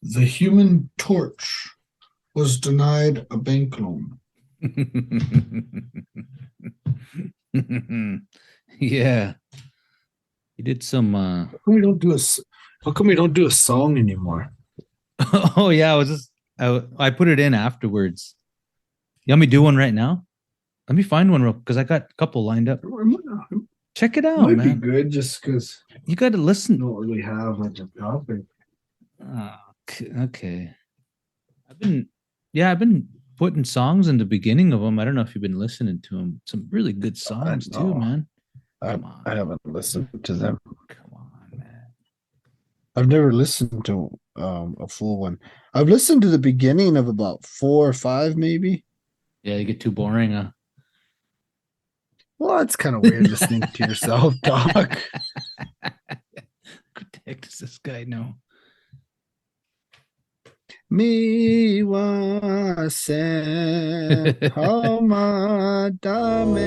The Human Torch was denied a bank loan. Yeah. He did some How come we don't do a How come we don't do a song anymore? Oh yeah, I put it in afterwards. You want me to do one right now? Let me find one real because I got a couple lined up. It Check it out, might be man. good just because You got to I listen. don't really have much of a topic. Okay. I've been putting songs in the beginning of them. I don't know if you've been listening to them. Some really good songs too, man. Come on. I haven't listened to them. Come on, man. I've never listened to a full one. I've listened to the beginning of about 4 or 5, maybe. Yeah, you get too boring, huh? Well, it's kind of weird listening to yourself talk. What the heck does this guy know? Me wase homa dame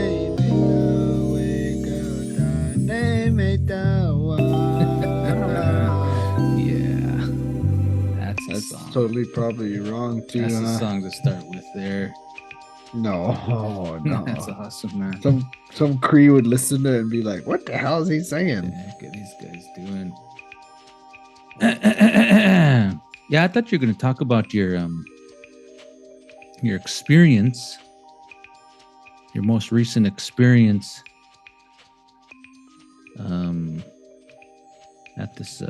Yeah, that's a song. Totally probably wrong too. That's the song to start with there. No, no. That's awesome, man. Some Cree would listen to it and be like, "What the hell is he What saying?" the heck are these guys doing? Yeah, I thought you were going to talk about your experience, your most recent experience at this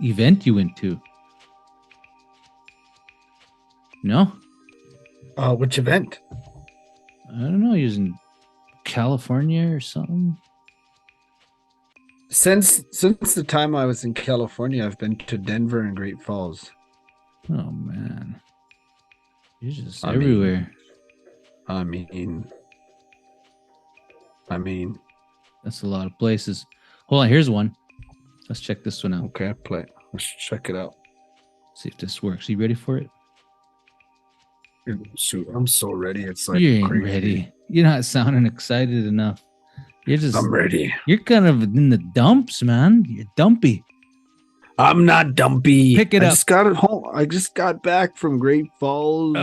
event you went to. No? Which event? I don't know. He was in California or something. Since the time I was in California, I've been to Denver and Great Falls. Oh man, you're just everywhere. I mean, that's a lot of places. Hold on, here's one. Let's check this one out. Okay, play. Let's check it out. See if this works. Are you ready for it? Shoot, I'm so ready. It's like You ain't crazy. ready. You're not sounding excited enough. I'm ready. You're kind of in the dumps, man. You're dumpy. I'm not dumpy. Pick it up. I just got it home. I just got back from Great Falls.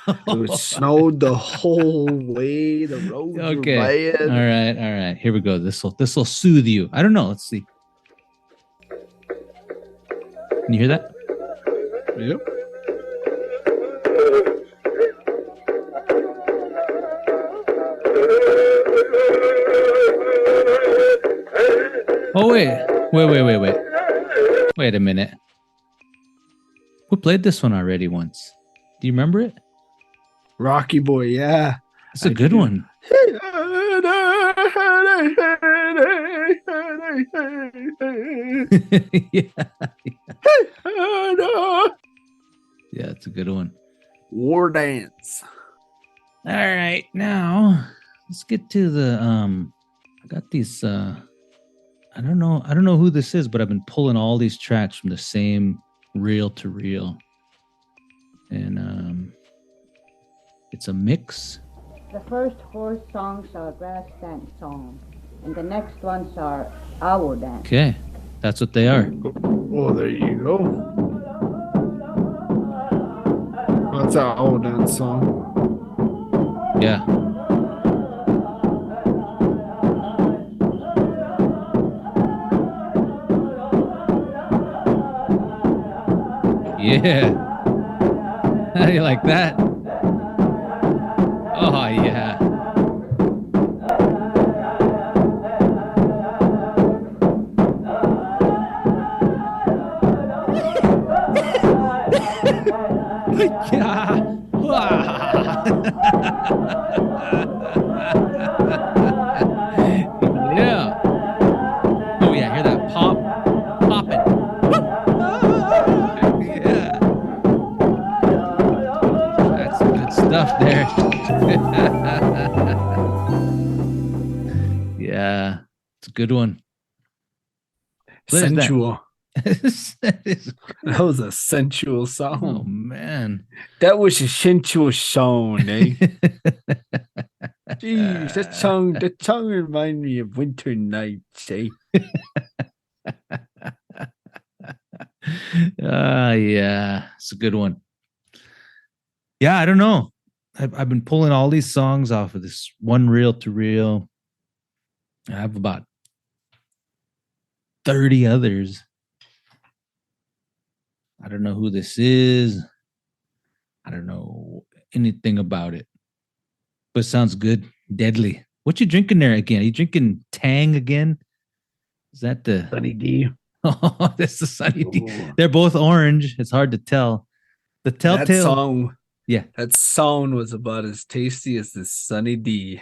It snowed the whole way. The roads were bad. All right. Here we go. This will soothe you. I don't know. Let's see. Can you hear that? Yep. Oh wait a minute. We played this one already once. Do you remember it? Rocky Boy, yeah. It's a good one. Yeah, it's a good one. War Dance. All right, now let's get to the I got these I don't know who this is, but I've been pulling all these tracks from the same reel to reel. And it's a mix. The first 4 songs are grass dance songs, and the next ones are owl dance. Okay, that's what they are. Oh, there you go. That's our old dance song. Yeah. Yeah. How do you like that? Oh, yeah. Yeah. Yeah. Oh, yeah. Hear that popping. Yeah. That's good stuff there. Yeah. It's a good one. Sensual. That was a sensual song. Oh man, that was a sensual song, eh? Jeez, that song reminds me of winter nights, eh? Yeah, it's a good one. Yeah, I don't know. I've been pulling all these songs off of this one reel to reel. I have about 30 others. I don't know who this is. I don't know anything about it. But it sounds good. Deadly. What you drinking there again? Are you drinking Tang again? Is that the Sunny D. Oh, that's the Sunny D. Ooh. They're both orange. It's hard to tell. The That telltale. song, Yeah. that song was about as tasty as this Sunny D.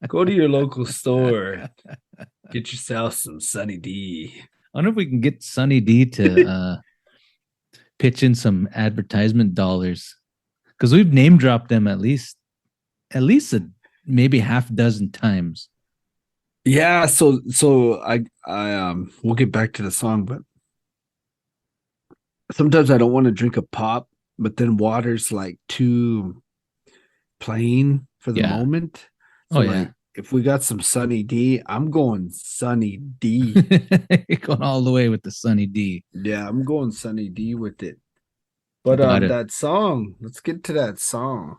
Go to your local store, get yourself some Sunny D. I wonder if we can get Sunny D to pitch in some advertisement dollars, because we've name dropped them at least maybe half dozen times. Yeah, so I we'll get back to the song, but sometimes I don't want to drink a pop, but then water's like too plain for the moment. So like if we got some Sunny D, I'm going Sunny D. You're going all the way with the Sunny D. Yeah, I'm going Sunny D with it. But that song, let's get to that song.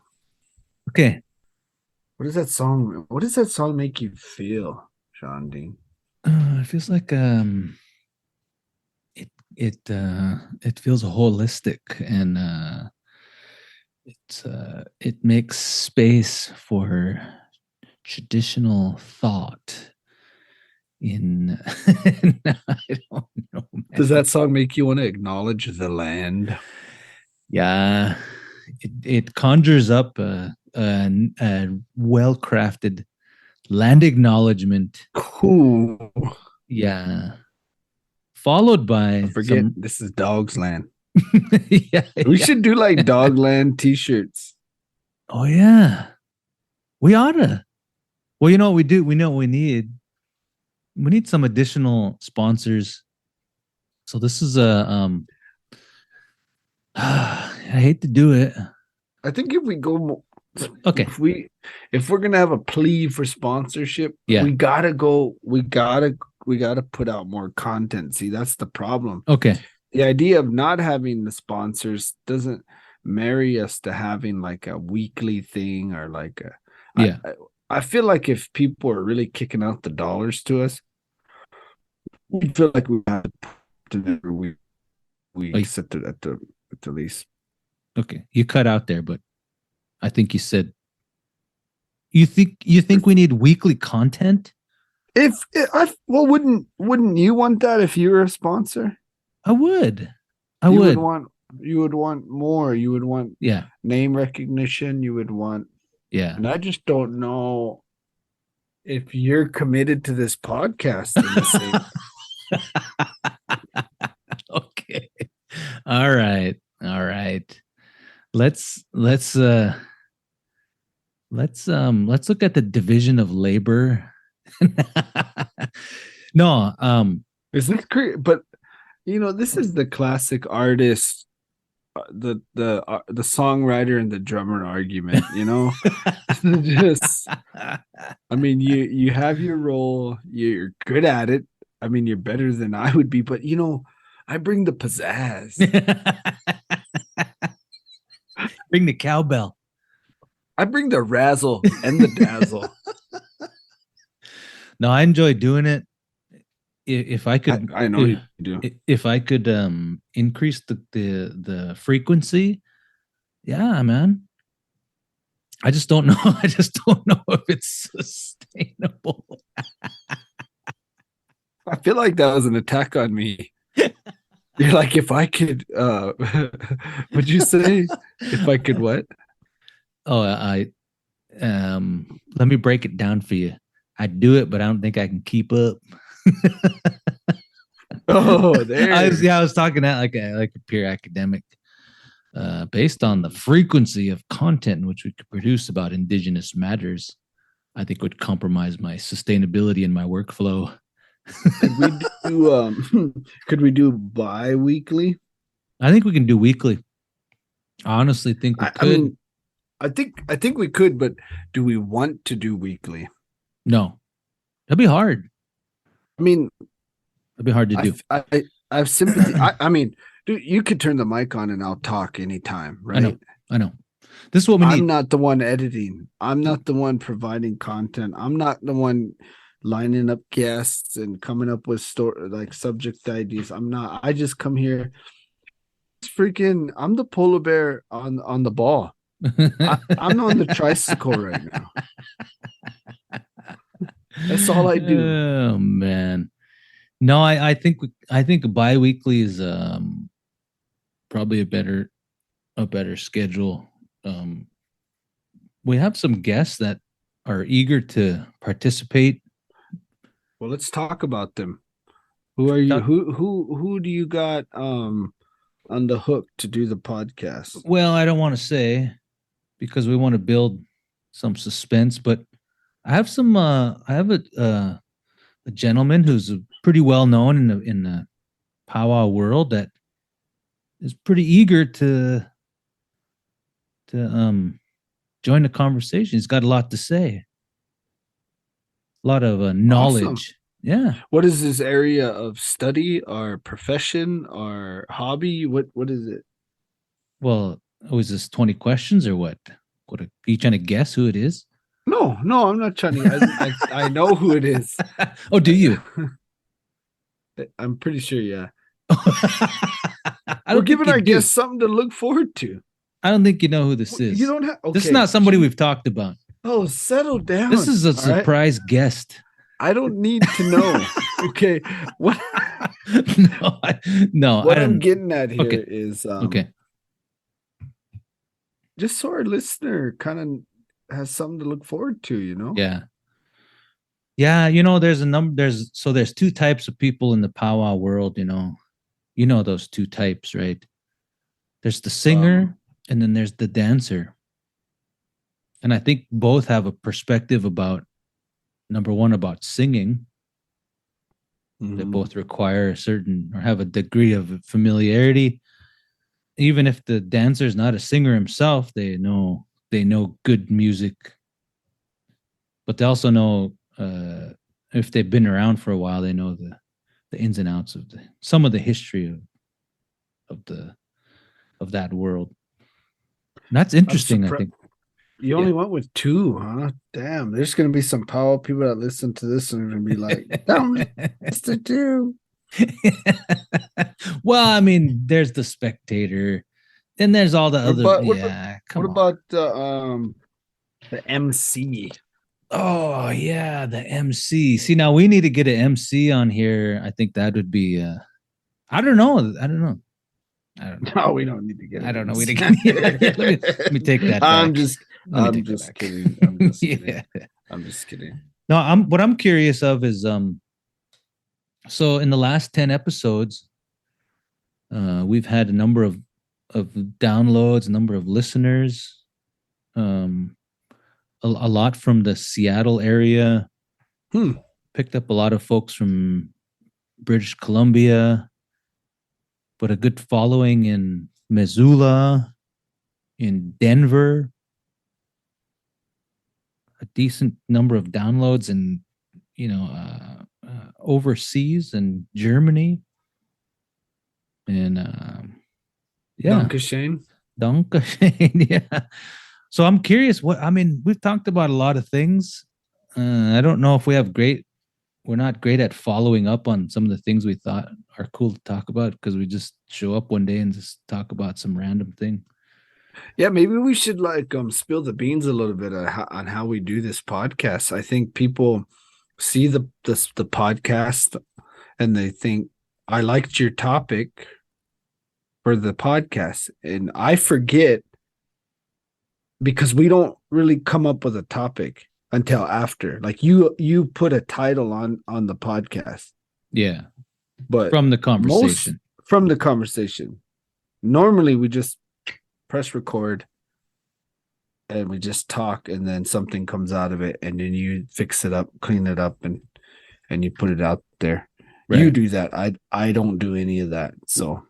Okay. What does that song make you feel, Shandin? It feels like it feels holistic, and it makes space for traditional thought in I don't know, man. Does that song make you want to acknowledge the land? Yeah, it conjures up a well-crafted land acknowledgement. Cool. Yeah. Followed by this is Dog's Land. Yeah, we should do like Dogland t-shirts. Oh yeah. We oughta. Well, you know what we do? We know what we need. We need some additional sponsors. So this is a I hate to do it. I think if we go okay, if we're gonna have a plea for sponsorship, yeah, we gotta put out more content. See, that's the problem. Okay. The idea of not having the sponsors doesn't marry us to having like a weekly thing or like I feel like if people are really kicking out the dollars to us, we feel like we have to every week sit at the least. Okay, you cut out there, but I think you said you think we need weekly content. Wouldn't you want that if you were a sponsor? I would. You would want more. You would want name recognition. You would want and I just don't know if you're committed to this podcast. Okay. All right. Let's look at the division of labor. No, is this great? But this is the classic artist, the songwriter and the drummer argument. Just, I mean, you have your role, you're good at it. I mean, you're better than I would be, but I bring the pizzazz. Bring the cowbell. I bring the razzle and the dazzle. No, I enjoy doing it. If I could, I know you do. If I could increase the frequency, yeah, man. I just don't know. I just don't know if it's sustainable. I feel like that was an attack on me. You're like, if I could, would you say if I could what? Oh, let me break it down for you. I'd do it, but I don't think I can keep up. Oh, there. I was talking that like a pure academic, based on the frequency of content in which we could produce about indigenous matters. I think would compromise my sustainability and my workflow. Could we do bi-weekly? I think we can do weekly. I honestly think we could. I mean, I think we could, but do we want to do weekly? No, that'd be hard. I mean, it'd be hard to do. I have sympathy. I mean, dude, you could turn the mic on and I'll talk anytime, right? I know. This is what we I'm need. not the one editing. I'm not the one providing content. I'm not the one lining up guests and coming up with like subject ideas. I'm not. I just come here. Freaking, I'm the polar bear on the ball. I'm on the tricycle right now. That's all I do. Oh man. No, I think bi-weekly is probably a better schedule. We have some guests that are eager to participate. Well, let's talk about them. Who are you? Who do you got on the hook to do the podcast? Well, I don't want to say because we want to build some suspense, but I have some I have a gentleman who's pretty well known in the powwow world that is pretty eager to join the conversation. He's got a lot to say, a lot of knowledge. Awesome. Yeah. What is his area of study or profession or hobby? What is it? Well, is this 20 questions or what? Are you trying to guess who it is? No, I'm not trying to. I know who it is. Oh, do you? I'm pretty sure, yeah. We're giving our guests something to look forward to. I don't think you know who this is. You don't have. Okay. This is not somebody we've talked about. Oh, settle down. This is a surprise guest. I don't need to know. Okay. What? No. What I'm getting at here is okay. Just so our listener kind of has something to look forward to, you know? Yeah. Yeah, there's two types of people in the powwow world, you know those two types, right? There's the singer and then there's the dancer. And I think both have a perspective about, number one, about singing. Mm-hmm. They both require a certain or have a degree of familiarity. Even if the dancer is not a singer himself, they know good music. But they also know, if they've been around for a while, they know the ins and outs of some of the history of that world. And that's interesting, I think. You only went with two, huh? Damn, there's going to be some powwow people that listen to this and are going to be like, "Don't listen to." Well, I mean, there's the spectator, and there's all the other. What about the MC? Oh yeah, the MC. See, now we need to get an MC on here. I think that would be. I don't know. No, we don't need to get. I don't know. We let me take that back. I'm just kidding. I'm just kidding. No, what I'm curious of is so in the last 10 episodes, we've had a number of downloads, a number of listeners, a lot from the Seattle area. Picked up a lot of folks from British Columbia, but a good following in Missoula, in Denver, a decent number of downloads in, overseas in Germany. And Dankeschön. Yeah. So I'm curious we've talked about a lot of things. I don't know if we're not great at following up on some of the things we thought are cool to talk about because we just show up one day and just talk about some random thing. Yeah, maybe we should spill the beans a little bit on how we do this podcast. I think people see the podcast and they think, I liked your topic for the podcast. And I forget because we don't really come up with a topic until after. Like you put a title on the podcast. Yeah. But from the conversation. Normally we just press record and we just talk and then something comes out of it and then you fix it up, clean it up and you put it out there. Right. You do that. I don't do any of that. So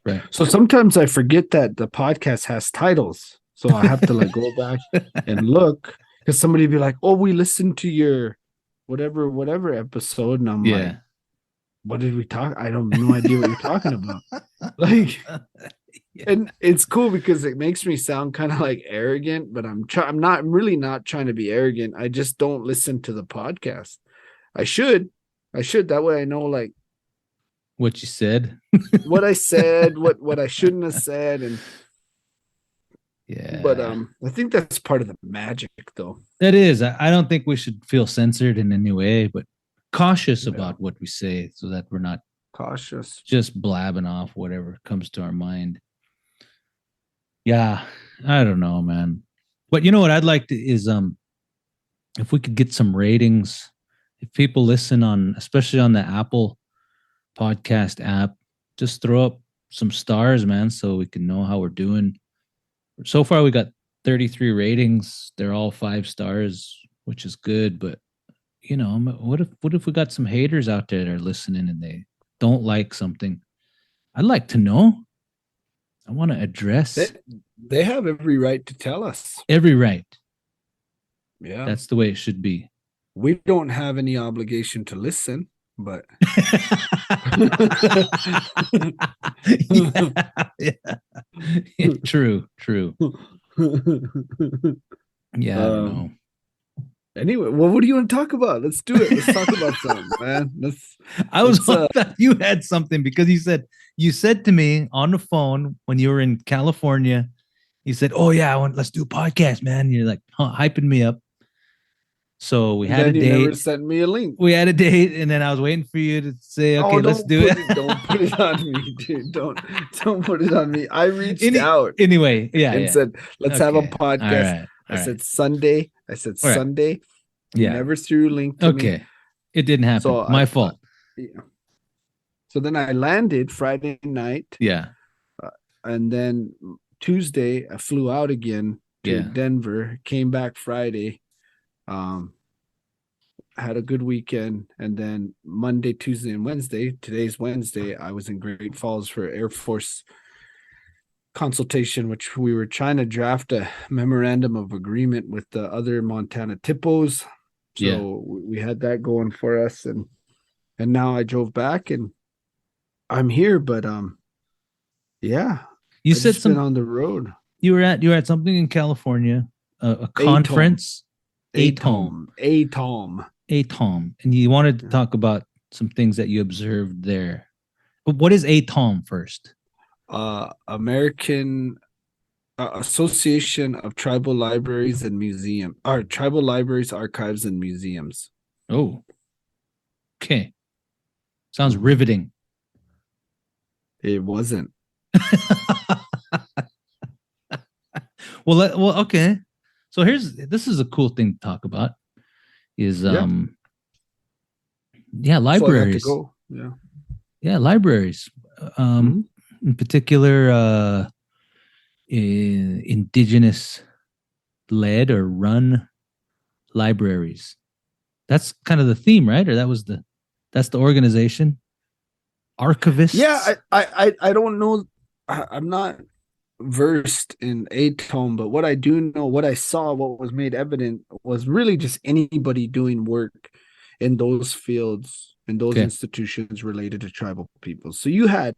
right. So sometimes I forget that the podcast has titles. So I have to go back and look because somebody be like, "Oh, we listened to your whatever episode," and I'm like, what did we talk? I don't no idea what you're talking about. Like, Yeah. and it's cool because it makes me sound kind of like arrogant, but I'm really not trying to be arrogant. I just don't listen to the podcast. I should. That way I know like What you said. what I said, what I shouldn't have said, and Yeah. but I think that's part of the magic, though. That is. I don't think we should feel censored in any way, but cautious Yeah. about what we say so that we're not Cautious. just blabbing off whatever comes to our mind. Yeah, I don't know, man. But you know what I'd like to is if we could get some ratings, if people listen on, especially on the Apple podcast app, just throw up some stars, man, so we can know how we're doing. So far we got 33 ratings. They're all 5 stars, which is good, but you know, what if we got some haters out there that are listening and they don't like something? I'd like to know. I want to address. They have every right to tell us. Every right. Yeah. That's the way it should be. We don't have any obligation to listen, but yeah. True. Yeah, I don't know. Anyway, well, what do you want to talk about? Let's do it. Let's talk about something, man. I was thought you had something because you said to me on the phone when you were in California, you said, "Oh yeah, let's do a podcast, man." And you're like hyping me up. So we had a date. You never sent me a link. We had a date, and then I was waiting for you to say, "Okay, let's do it." Don't put it on me, dude. Don't put it on me. I reached out anyway, and said, "Let's have a podcast." All right. Said Sunday. I said Sunday. You never threw a link to me. It didn't happen. So my fault. Yeah. So then I landed Friday night. Yeah. And then Tuesday I flew out again to Denver. Came back Friday. Had a good weekend, and then Monday, Tuesday, and Wednesday. Today's Wednesday. I was in Great Falls for Air Force consultation, which we were trying to draft a memorandum of agreement with the other Montana TIPOs. So we had that going for us, and now I drove back and I'm here. But you said something on the road. You were at something in California, a conference. ATOM, and you wanted to talk about some things that you observed there. But what is ATOM first? American Association of Tribal Libraries and Museums, or Tribal Libraries, Archives, and Museums. Oh, okay. Sounds riveting. It wasn't. Well, okay. So this is a cool thing to talk about. Is libraries. Libraries. In particular, indigenous led or run libraries. That's kind of the theme, right? Or that's the organization. Archivists. Yeah, I don't know. I'm not versed in ATOM, but what I do know, what I saw, what was made evident was really just anybody doing work in those fields, in those institutions related to tribal people. So you had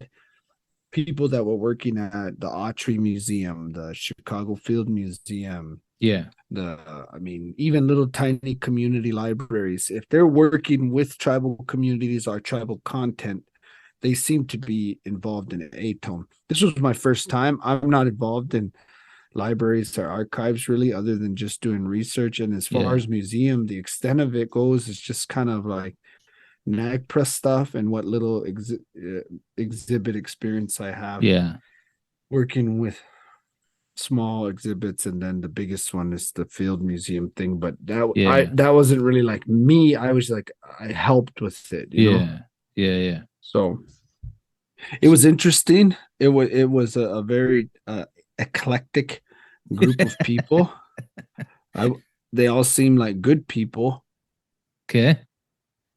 people that were working at the Autry Museum, the Chicago Field Museum. Yeah. Even little tiny community libraries. If they're working with tribal communities or tribal content, they seem to be involved in ATOM. This was my first time. I'm not involved in libraries or archives really, other than just doing research. And as far as museum, the extent of it goes is just kind of like NAGPRA stuff and what little exhibit experience I have. Yeah. Working with small exhibits, and then the biggest one is the Field Museum thing. But that wasn't really like me. I was like, I helped with it. You know? Yeah. So it was interesting. It was a very eclectic group of people. They all seemed like good people. Okay.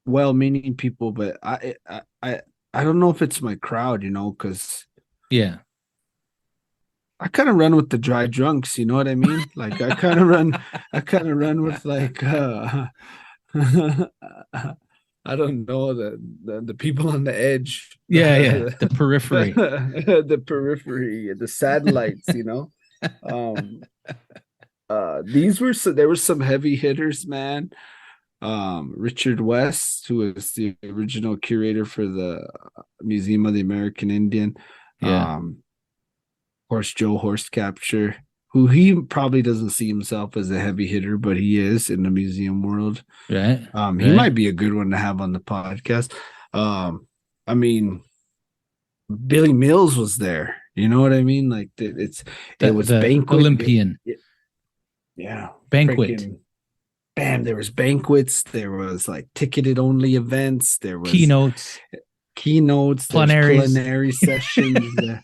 Well-meaning people, but I don't know if it's my crowd, because I kind of run with the dry drunks, you know what I mean? Like I kind of run with like I don't know the people on the edge. Yeah. The periphery. The periphery, the satellites, you know. There were some heavy hitters, man. Richard West, who is the original curator for the Museum of the American Indian. Yeah. Horse Joe Horse Capture, who he probably doesn't see himself as a heavy hitter, but he is in the museum world. Right. He might be a good one to have on the podcast. I mean, Billy Mills was there. You know what I mean? Like it was the banquet Olympian. Yeah. Banquet. Freaking, bam, there was banquets, there was like ticketed only events, there was keynotes, culinary sessions.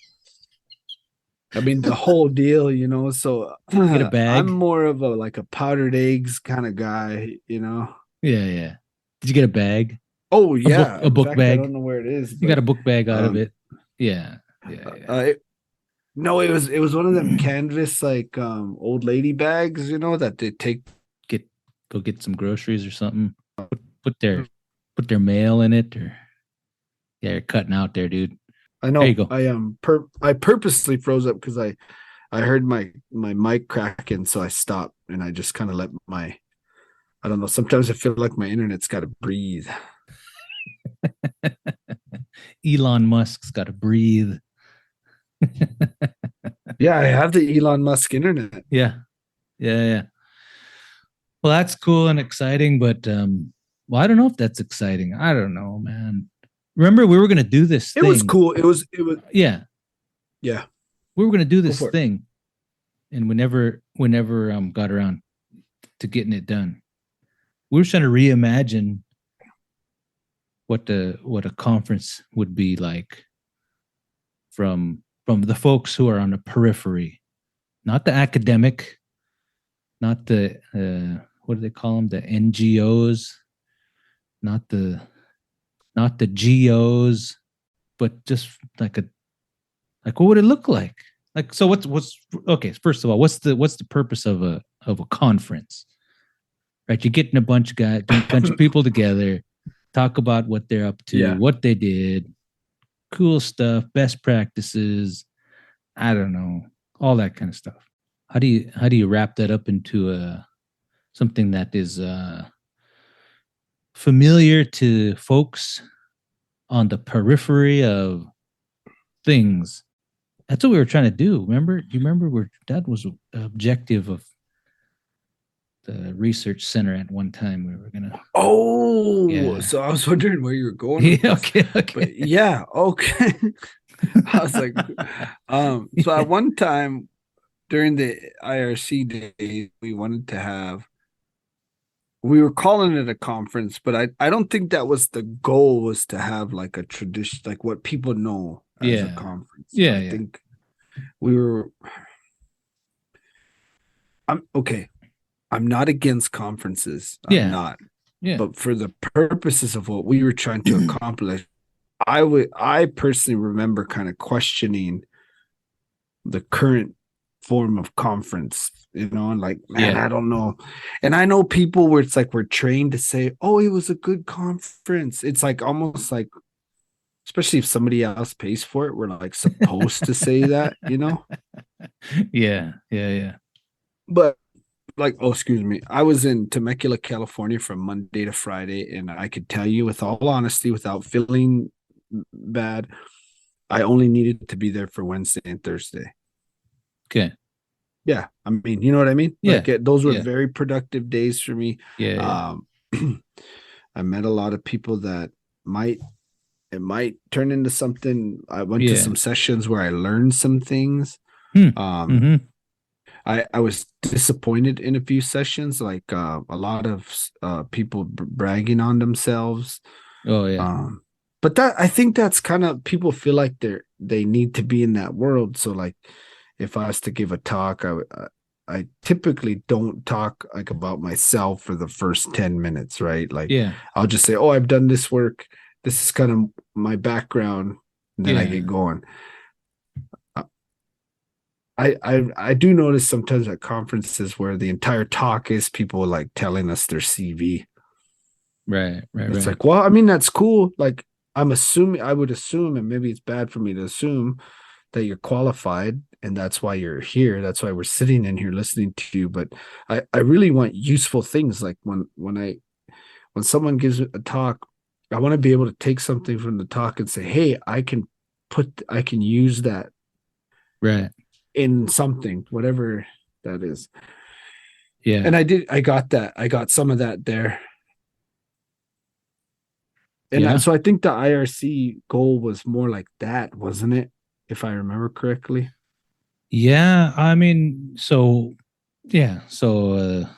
I mean, the whole deal, you know. So get a bag. I'm more of a powdered eggs kind of guy, you know. Yeah. Did you get a bag? Oh yeah, a book bag. I don't know where it is. You got a book bag out of it. Yeah. No, it was one of them canvas like old lady bags, you know, that they go get some groceries or something. Put their mail in it, or you're cutting out there, dude. I know. There you go. I purposely froze up because I heard my mic cracking, so I stopped and I just kind of let I don't know. Sometimes I feel like my internet's got to breathe. Elon Musk's got to breathe. Yeah, I have the Elon Musk internet. Yeah. Well, that's cool and exciting, but I don't know if that's exciting. I don't know, man. Remember, we were going to do this thing. It was cool. It was. Yeah. Yeah. We were going to do this thing, and we never got around to getting it done. We were trying to reimagine what a conference would be like from the folks who are on the periphery, not the academic, not the what do they call them, the NGOs, not the GOs, but just like what would it look like? Like, so what's okay, first of all, what's the purpose of a conference? Right? You're getting a bunch of people together, talk about what they're up to, what they did, cool stuff, best practices, I don't know, all that kind of stuff. How do you wrap that up into something that is familiar to folks on the periphery of things? That's what we were trying to do. Remember? Do you remember that was an objective of the research center at one time? We were gonna. Oh, yeah. So I was wondering where you were going. Yeah, okay. But yeah, okay. I was like, so at one time during the IRC days, we were calling it a conference, but I don't think that was the goal, was to have like a tradition, like what people know as a conference. Yeah. I think we were. I'm not against conferences. I'm not. Yeah. But for the purposes of what we were trying to accomplish, I personally remember kind of questioning the current form of conference, you know, and like, man, I don't know. And I know people where it's like we're trained to say, oh, it was a good conference. It's like almost like, especially if somebody else pays for it, we're like supposed to say that, you know? Yeah. But like, oh, excuse me, I was in Temecula, California from Monday to Friday, and I could tell you with all honesty, without feeling bad, I only needed to be there for Wednesday and Thursday. Okay. Yeah, I mean, you know what I mean? Yeah. Like, those were very productive days for me. Yeah. I met a lot of people that might turn into something. I went to some sessions where I learned some things. I was disappointed in a few sessions, like a lot of people bragging on themselves. Oh yeah. But I think that's kind of, people feel like they need to be in that world. So like, if I was to give a talk, I typically don't talk like about myself for the first 10 minutes, right? Like, I'll just say, oh, I've done this work. This is kind of my background. And then I get going. I do notice sometimes at conferences where the entire talk is people like telling us their CV. Right. It's like, well, I mean, that's cool. Like, I would assume, and maybe it's bad for me to assume that you're qualified and that's why you're here. That's why we're sitting in here listening to you. But I really want useful things. Like when someone gives a talk, I want to be able to take something from the talk and say, hey, I can use that right in something, whatever that is. Yeah. And I got that. I got some of that there. And so I think the IRC goal was more like that, wasn't it? If I remember correctly. Yeah, I mean, so the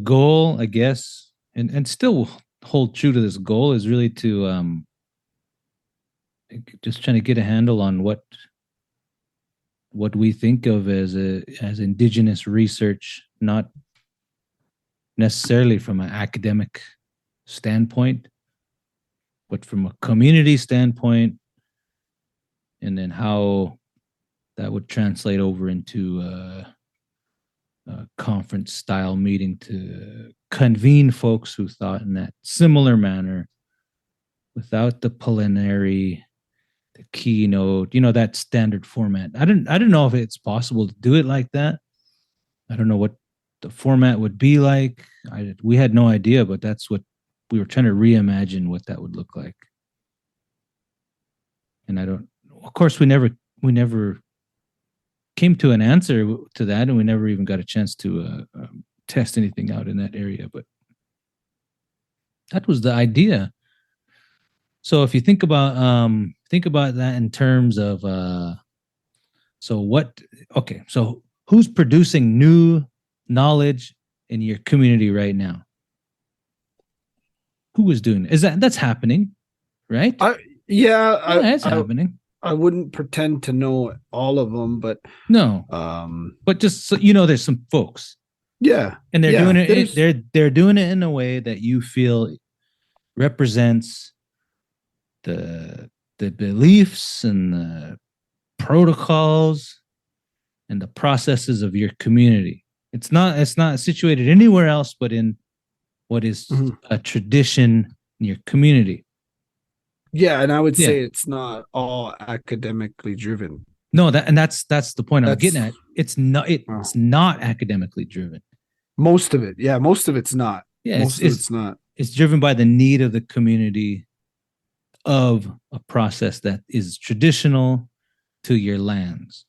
goal, I guess, and still hold true to this goal is really to just trying to get a handle on what we think of as indigenous research, not necessarily from an academic standpoint, but from a community standpoint, and then how that would translate over into a conference style meeting to convene folks who thought in that similar manner without the plenary, the keynote, that standard format. I didn't know if it's possible to do it like that. I don't know what the format would be like. We had no idea, but that's what we were trying to reimagine what that would look like. And of course, we never came to an answer to that, and we never even got a chance to test anything out in that area. But that was the idea. So if you think about that in terms of so who's producing new knowledge in your community right now? Who is doing it? That's happening, right? It's happening. I wouldn't pretend to know all of them, but no. But just so there's some folks. Yeah. And they're doing it. They're doing it in a way that you feel represents the beliefs and the protocols and the processes of your community. It's not situated anywhere else but in what is a tradition in your community. Yeah, and I would say it's not all academically driven. No, that's the point I'm getting at. It's not academically driven. Most of it, most of it's not. Yeah, most of it's not. It's driven by the need of the community of a process that is traditional to your lands.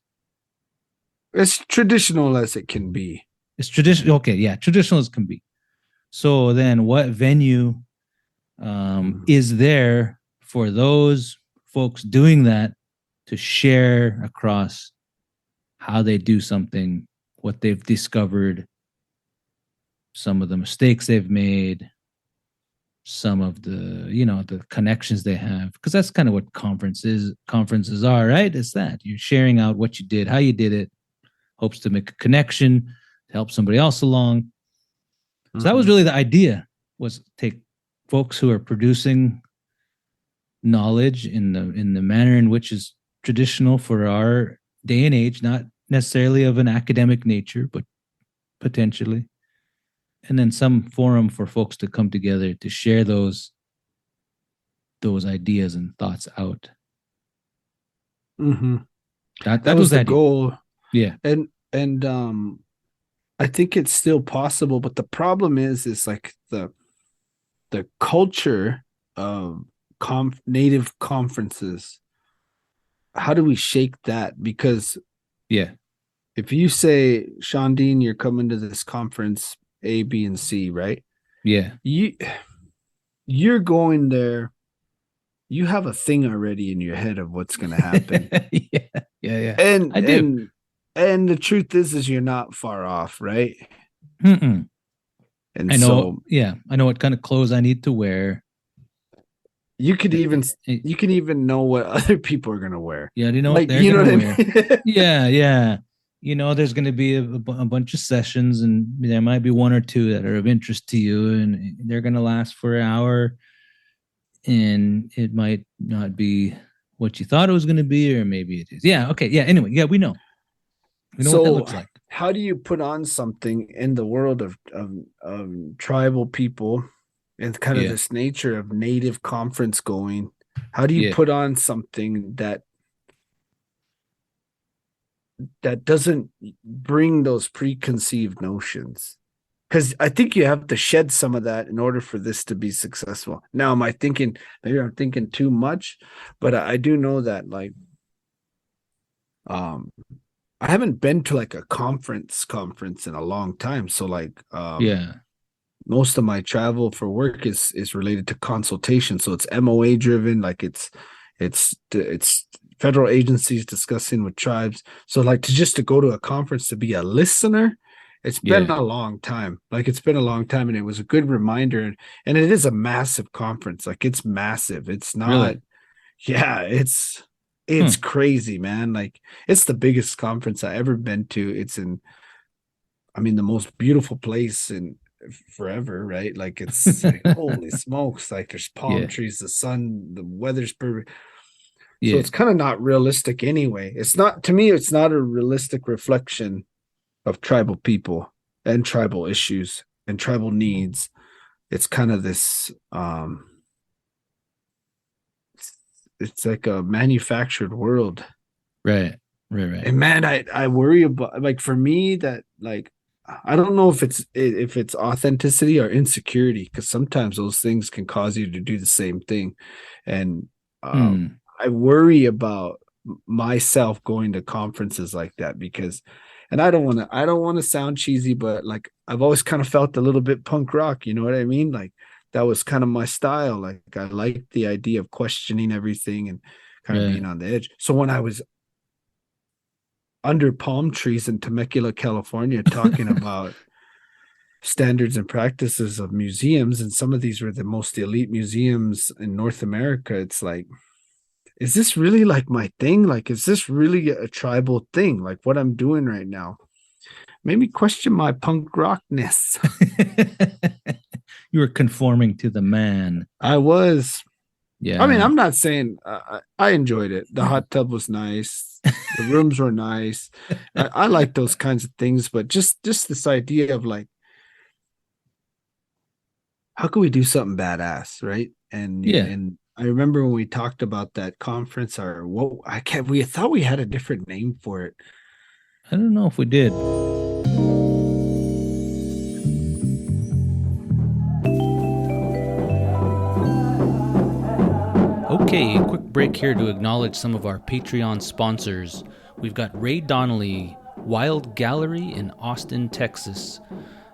As traditional as it can be. It's traditional. Okay, yeah, traditional as can be. So then, what venue is there for those folks doing that to share across how they do something, what they've discovered, some of the mistakes they've made, some of the the connections they have, because that's kind of what conferences are, right? It's that you're sharing out what you did, how you did it, hopes to make a connection to help somebody else along. So that was really the idea, was take folks who are producing knowledge in the manner in which is traditional for our day and age, not necessarily of an academic nature, but potentially, and then some forum for folks to come together to share those ideas and thoughts out. That was the goal. Yeah. And I think it's still possible, but the problem is like the culture of native conferences. How do we shake that? Because if you say, Shandin, you're coming to this conference A, B, and C, right? Yeah. You're going there. You have a thing already in your head of what's going to happen. Yeah. And I do. And the truth is you're not far off, right? And I know. I know what kind of clothes I need to wear. You could even know what other people are going to wear. Yeah, you know what they're going to wear. Yeah. There's going to be a bunch of sessions, and there might be one or two that are of interest to you, and they're going to last for an hour, and it might not be what you thought it was going to be, or maybe it is. Yeah. Okay. Yeah. Anyway. Yeah, we know. We know what that looks like. How do you put on something in the world of tribal people and kind of Yeah. this nature of native conference going. How do you Yeah. put on something that doesn't bring those preconceived notions? Because I think you have to shed some of that in order for this to be successful. Now, am I thinking, maybe I'm thinking too much, but I do know that, like, I haven't been to like a conference in a long time. So like, Yeah. most of my travel for work is related to consultation. So it's MOA driven, like it's federal agencies discussing with tribes. So like to go to a conference to be a listener, it's been Yeah. a long time. Like it's been a long time, and it was a good reminder. And it is a massive conference. Like it's massive. It's not, Really? yeah, it's crazy, man. Like it's the biggest conference I ever been to. It's in, I mean, the most beautiful place in forever, right? Like it's like, holy smokes, like there's palm Yeah. trees, the sun, the weather's perfect. So Yeah. it's kind of not realistic anyway. It's not, to me, it's not a realistic reflection of tribal people and tribal issues and tribal needs. It's kind of this it's like a manufactured world. Right. Right. And man, I worry about, like, for me, that, like, I don't know if it's authenticity or insecurity, because sometimes those things can cause you to do the same thing. And Hmm. I worry about myself going to conferences like that, because, and I don't want to sound cheesy, but like I've always kind of felt a little bit punk rock, you know what I mean? Like that was kind of my style. Like I liked the idea of questioning everything and kind of Right. being on the edge. So when I was under palm trees in Temecula, California, talking about standards and practices of museums, and some of these were the most elite museums in North America, it's like, is this really like my thing? Like, is this really a tribal thing? Like what I'm doing right now? Made me question my punk rockness. You were conforming to the man. I was. I mean, Yeah. I'm not saying I enjoyed it. The hot tub was nice. The rooms were nice. I like those kinds of things, but just this idea of like, how can we do something badass, right? Yeah. And I remember when we talked about that conference, or what, I can't, we thought we had a different name for it. I don't know if we did. Okay, a quick break here to acknowledge some of our Patreon sponsors. We've got Ray Donnelly, Wild Gallery in Austin, Texas.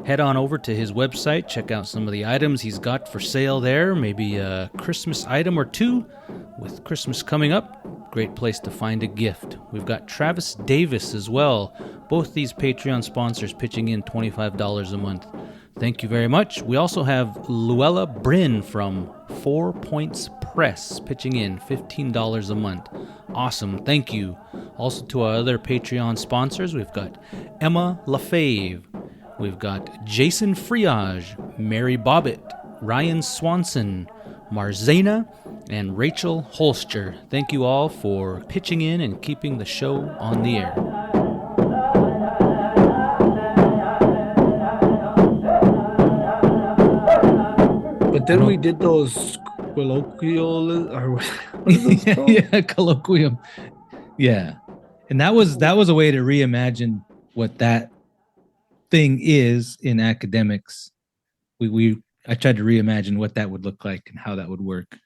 Head on over to his website, check out some of the items he's got for sale there, maybe a Christmas item or two. With Christmas coming up, great place to find a gift. We've got Travis Davis as well. Both these Patreon sponsors pitching in $25 a month. Thank you very much. We also have Luella Brien from 4 Points Press pitching in $15 a month. Awesome, thank you. Also to our other Patreon sponsors, we've got Emma LaFave, we've got Jason Friage, Mary Bobbitt, Ryan Swanson, Marzana, and Rachel Holster. Thank you all for pitching in and keeping the show on the air. But then we did those colloquial, or what are those called? Yeah, colloquium. Yeah. And that was a way to reimagine what that thing is in academics. I tried to reimagine what that would look like and how that would work.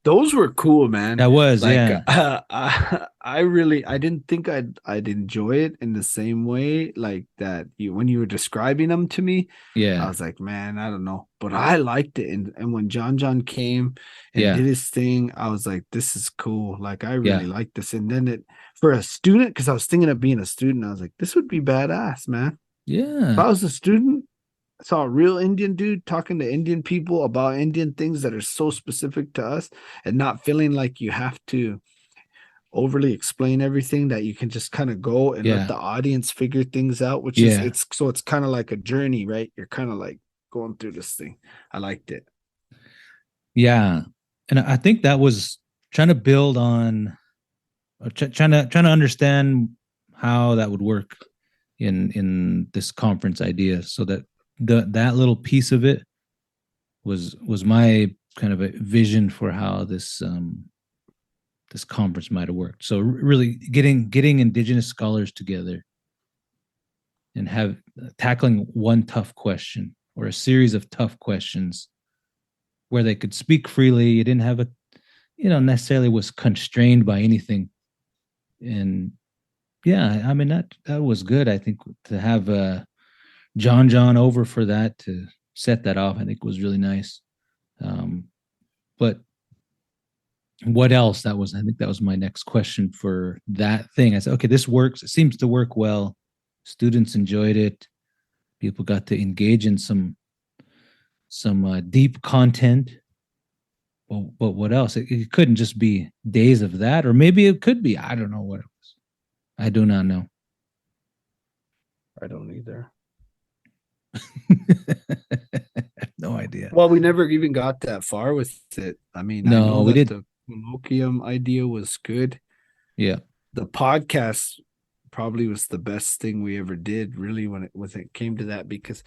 Those were cool, man. That was, like, yeah. I didn't think I'd enjoy it in the same way, like that when you were describing them to me. Yeah. I was like, man, I don't know, but I liked it. And when John came and Yeah. did his thing, I was like, this is cool. Like I really Yeah. like this. And then for a student, because I was thinking of being a student, I was like, this would be badass, man. Yeah. If I was a student, I saw a real Indian dude talking to Indian people about Indian things that are so specific to us, and not feeling like you have to overly explain everything, that you can just kind of go and let the audience figure things out, which is, it's kind of like a journey, right? You're kind of like going through this thing. I liked it. Yeah. And I think that was trying to build on, trying to understand how that would work in this conference idea, so that that little piece of it was my kind of a vision for how this conference might have worked. So really getting indigenous scholars together and have tackling one tough question or a series of tough questions where they could speak freely. You didn't have a, necessarily was constrained by anything. And yeah, I mean, that was good. I think to have John over for that, to set that off, I think was really nice. But what else? I think that was my next question for that thing. I said, okay, this works. It seems to work well. Students enjoyed it. People got to engage in some deep content. But what else? It couldn't just be days of that, or maybe it could be. I don't know what it was. I do not know. I don't either. No idea. Well, we never even got that far with it. I mean, No, I know we that did. the colloquium idea was good. Yeah. The podcast probably was the best thing we ever did, really, when it came to that, because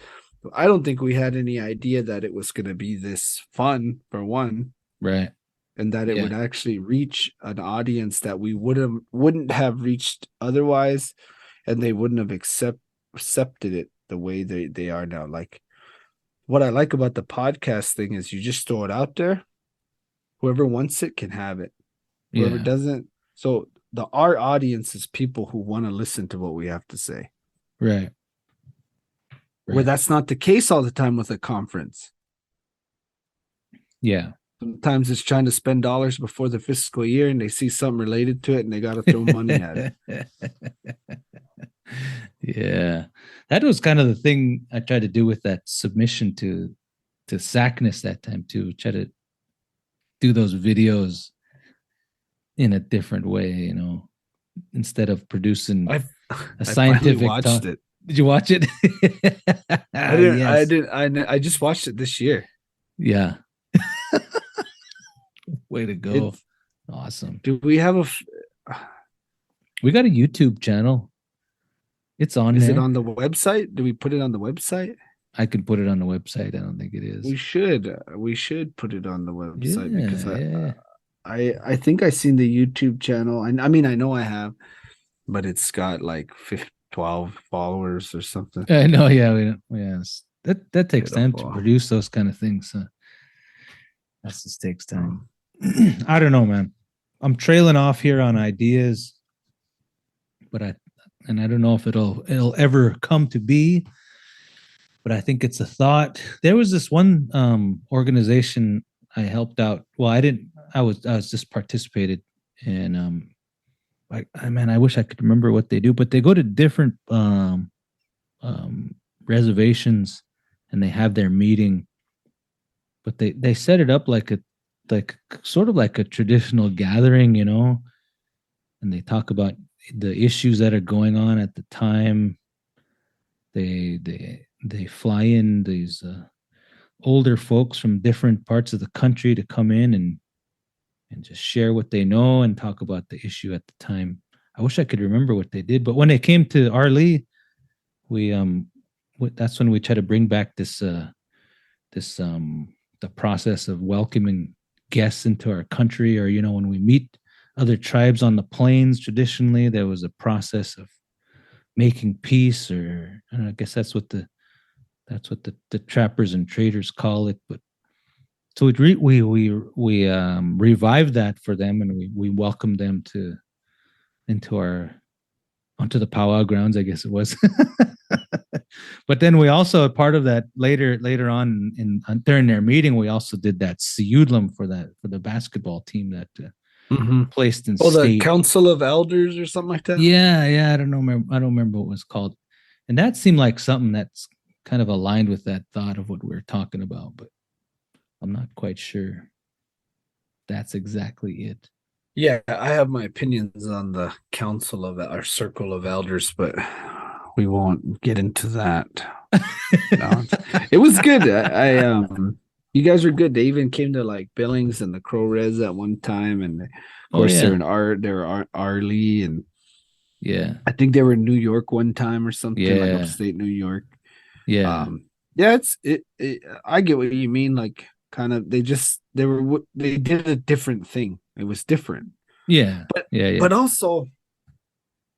I don't think we had any idea that it was going to be this fun, for one, Right. and that it would actually reach an audience that we wouldn't have reached otherwise, and they wouldn't have accepted it the way they are now. Like, what I like about the podcast thing is you just throw it out there. Whoever wants it can have it. Whoever doesn't. So our audience is people who want to listen to what we have to say. Right. Where that's not the case all the time with a conference. Yeah. Sometimes it's trying to spend dollars before the fiscal year and they see something related to it and they got to throw money at it. Yeah. That was kind of the thing I tried to do with that submission to SACNIS that time too. Try to do those videos in a different way, instead of producing a scientific watched it. Did you watch it? I didn't. Yes. I didn't. I just watched it this year. Yeah. Way to go! Awesome. Do we have We got a YouTube channel. It's on. Is it on the website? Do we put it on the website? I could put it on the website. I don't think it is. We should. We should put it on the website, because I think I seen the YouTube channel. I mean, I know I have, but it's got like 12 followers or something. I know. Yeah. That takes time to produce those kind of things. That just takes time. I don't know, man. I'm trailing off here on ideas, but I don't know if it'll ever come to be. But I think it's a thought. There was this one organization I helped out. Well, I didn't. I was just participated, and I wish I could remember what they do. But they go to different reservations, and they have their meeting. But they set it up like sort of like a traditional gathering, and they talk about the issues that are going on at the time. They fly in these older folks from different parts of the country to come in and just share what they know and talk about the issue at the time. I wish I could remember what they did, but when they came to Arlee, that's when we try to bring back the process of welcoming guests into our country, or when we meet other tribes on the plains. Traditionally, there was a process of making peace, or I guess that's what the trappers and traders call it. But so we revived that for them, and we welcomed them onto the powwow grounds, I guess it was. But then we also, part of that later on during their meeting, we also did that Siyudlam for the basketball team that placed in state. The Council of Elders or something like that. Yeah. I don't remember what it was called, and that seemed like something that's kind of aligned with that thought of what we were talking about, but I'm not quite sure that's exactly it. Yeah, I have my opinions on the Council of our Circle of Elders, but we won't get into that. No, it was good. You guys were good. They even came to like Billings and the Crow Res at one time, and of course they're Arlee, and I think they were in New York one time or something, like upstate New York. Yeah. Yeah, I get what you mean. Like, kind of, they did a different thing. It was different, Yeah. but Yeah. but also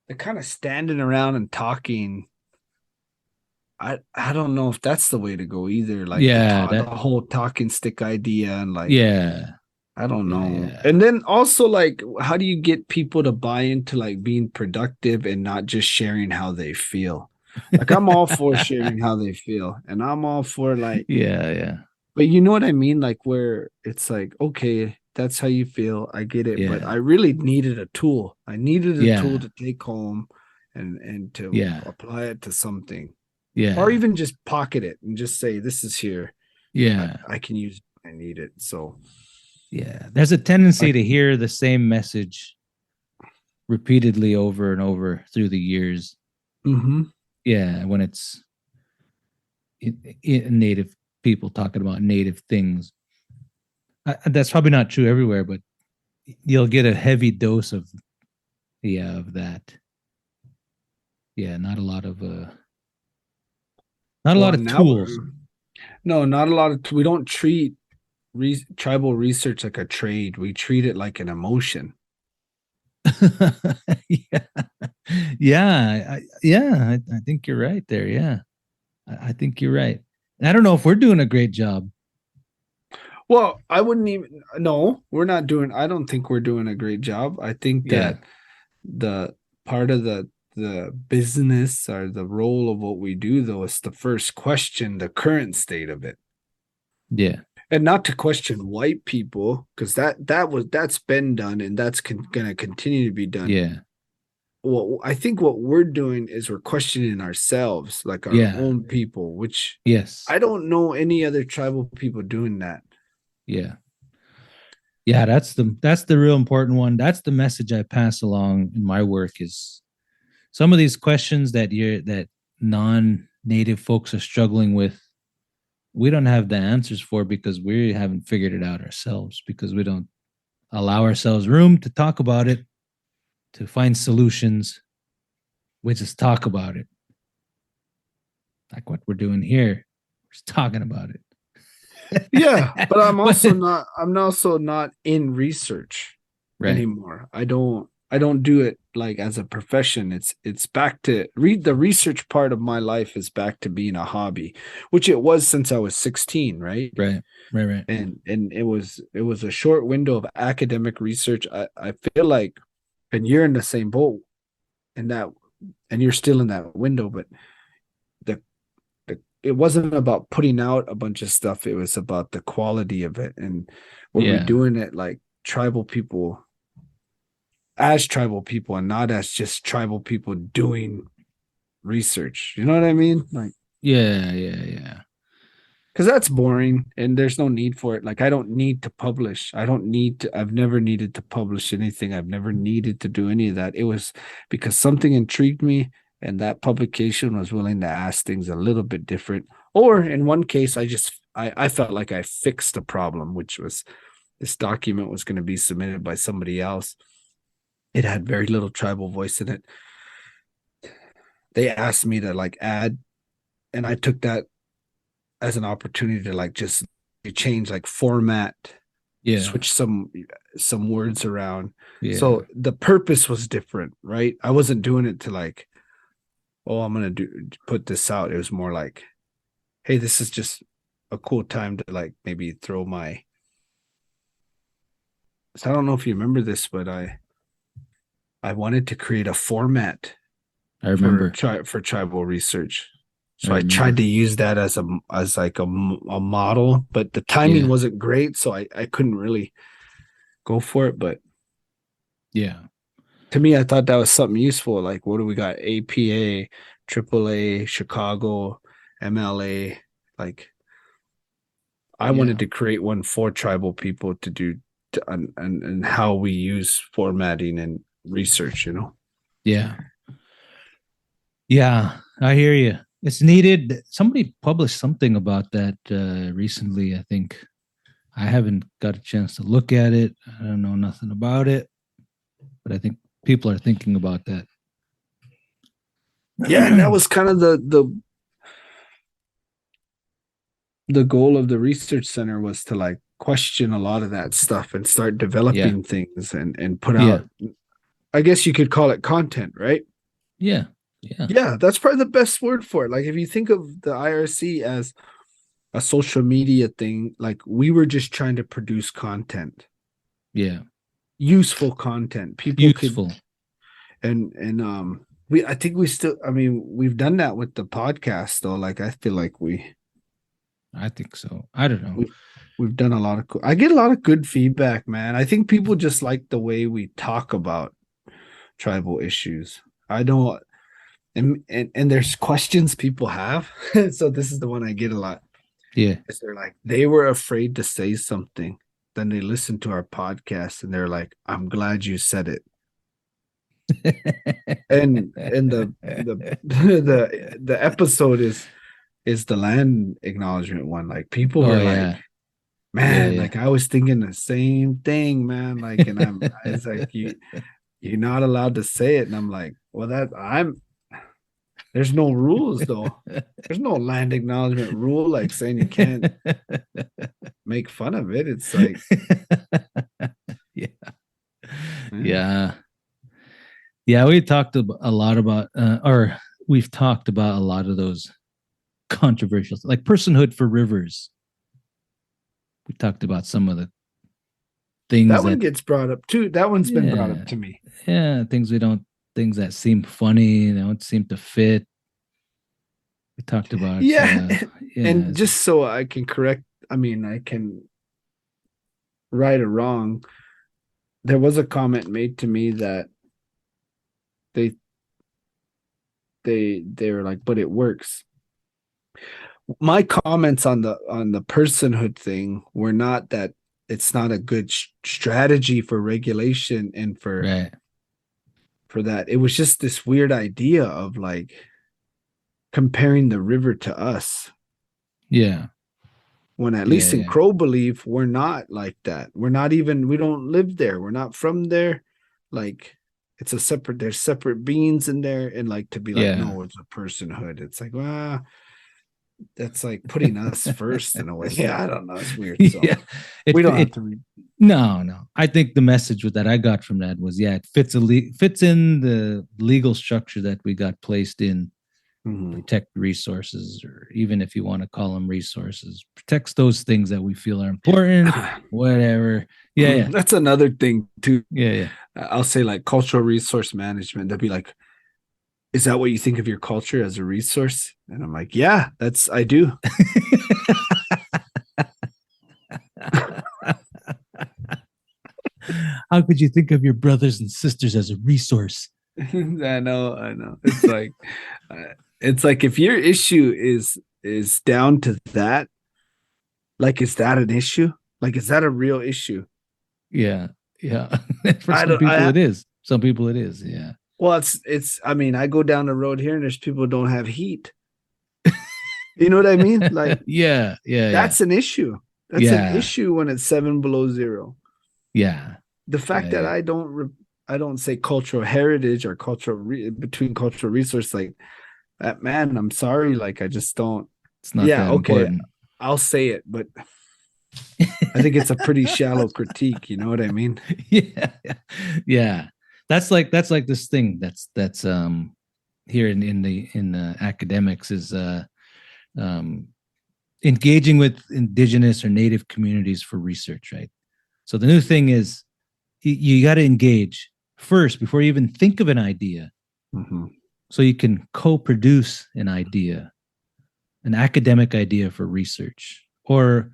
they're kind of standing around and talking. I don't know if that's the way to go either. Like Yeah. the That. whole talking stick idea, and like, Yeah. I don't Yeah. know. Yeah. And then also, like, how do you get people to buy into like being productive and not just sharing how they feel? Like, I'm all for sharing how they feel, and I'm all for like, Yeah. Yeah. but you know what I mean? Like, where it's like, okay, that's how you feel. I get it, but I Yeah. really needed a tool. I needed a tool Yeah. to take home and to Yeah. apply it to something, or Yeah. even just pocket it and just say, this is here. Yeah. I can use it. I need it. So, Yeah. There's a tendency like, to hear the same message repeatedly over and over through the years. mm-hmm. Yeah. When it's native people talking about native things. That's probably not true everywhere, but you'll get a heavy dose of that. Yeah, not a lot Well, of now tools. no, not a lot of, we don't treat tribal research like a trade. We treat it like an emotion. Yeah, yeah. I think you're right there. Yeah, I think you're right. And I don't know if we're doing a great job. Well, I wouldn't even, no, we're not doing, I don't think we're doing a great job. I think Yeah, that the part of the business or the role of what we do though is to first question the current state of it, yeah, and not to question white people, because that's been done, and that's going to continue to be done. yeah, Well, I think what we're doing is we're questioning ourselves, like our yeah. own people, which Yes, I don't know any other tribal people doing that. yeah, yeah. That's the real important one. That's the message I pass along in my work. Is some of these questions that non-native folks are struggling with, we don't have the answers for because we haven't figured it out ourselves, because we don't allow ourselves room to talk about it, to find solutions. We just talk about it like what we're doing here. We're just talking about it. Yeah, but But I'm also not in research right, anymore. I don't do it like as a profession. It's back to read the research part of my life is back to being a hobby, which it was since I was 16, right? right, right. And it was a short window of academic research. I feel like, and you're in the same boat in that, and you're still in that window, but the it wasn't about putting out a bunch of stuff. It was about the quality of it. And were we Yeah, doing it like tribal people, as tribal people, and not as just tribal people doing research? You know what I mean? Like, yeah. because that's boring and there's no need for it. Like, I don't need to publish. I've never needed to publish anything. I've never needed to do any of that. It was because something intrigued me, and that publication was willing to ask things a little bit different. Or in one case, I felt like I fixed a problem, which was this document was going to be submitted by somebody else. It had very little tribal voice in it. They asked me to like add, and I took that as an opportunity to like just change like format, yeah, switch some words around. yeah, So the purpose was different, right? I wasn't doing it to like, oh, I'm gonna put this out. It was more like, hey, this is just a cool time to like maybe throw my. So I don't know if you remember this, but I wanted to create a format I remember. for tribal research. I So I tried remember. to use that as like a model, but the timing Yeah, wasn't great, so I couldn't really go for it. But yeah, to me, I thought that was something useful. Like, what do we got? APA, AAA, Chicago, MLA. Like, I yeah, wanted to create one for tribal people to do and how we use formatting and research. yeah. Yeah, I hear you. It's needed. Somebody published something about that recently. I think I haven't got a chance to look at it. I don't know nothing about it, but I think people are thinking about that. Yeah, and that was kind of the goal of the research center was to like question a lot of that stuff and start developing things and put out, I guess you could call it content, right? Yeah. Yeah, that's probably the best word for it. Like if you think of the IRC as a social media thing, like we were just trying to produce content. Yeah. Useful content. People Useful. I think we still, I mean, we've done that with the podcast though. Like I feel like I think so. I don't know. We've done a lot of I get a lot of good feedback, man. I think people just like the way we talk about tribal issues. I don't, and there's questions people have. So this is the one I get a lot. Yeah. Is they're like, they were afraid to say something. Then they listen to our podcast and they're like, I'm glad you said it. and the episode is the land acknowledgement one. Like people were like, man, like I was thinking the same thing, man. Like, and it's like you're not allowed to say it. And I'm like, well, there's no rules though. There's no land acknowledgement rule like saying you can't make fun of it. It's like yeah, we talked a lot about or we've talked about a lot of those controversial, like personhood for rivers. We talked about some of the things that one gets brought up too. That one's been brought up to me. Yeah, things that seem funny, they don't seem to fit. We talked about and just so I can correct, I mean, I can right or wrong. There was a comment made to me that they were like, but it works. My comments on the personhood thing were not that it's not a good strategy for regulation and for that. It was just this weird idea of like comparing the river to us. Yeah. When at least in Crow belief, we're not like that. We're not even, we don't live there. We're not from there. Like it's there's separate beings in there. And like to be like, no, it's a personhood. It's like, well, that's like putting us first in a way. Yeah, I don't know. It's weird. So we don't have to read. No. I think the message that I got from that was, it fits in the legal structure that we got placed in. Protect resources, or even if you want to call them resources, protects those things that we feel are important, whatever. That's another thing too. Yeah. I'll say like cultural resource management. They'll be like, is that what you think of your culture as a resource? And I'm like, yeah, I do. How could you think of your brothers and sisters as a resource? I know. It's like if your issue is down to that, like, is that an issue? Like, is that a real issue? Yeah. For some people it is. Some people it is. Yeah. Well, it's. I mean, I go down the road here and there's people who don't have heat. You know what I mean? Like, yeah. That's an issue. That's an issue when it's 7 below zero. Yeah. The fact that I don't say cultural heritage or between cultural resource, like that, man, I'm sorry. Like, I just don't. It's not that important. I'll say it, but I think it's a pretty shallow critique. You know what I mean? Yeah. That's like this thing that's here in the academics is engaging with indigenous or native communities for research, right? So the new thing is you got to engage first before you even think of an idea. So you can co-produce an idea, an academic idea for research, or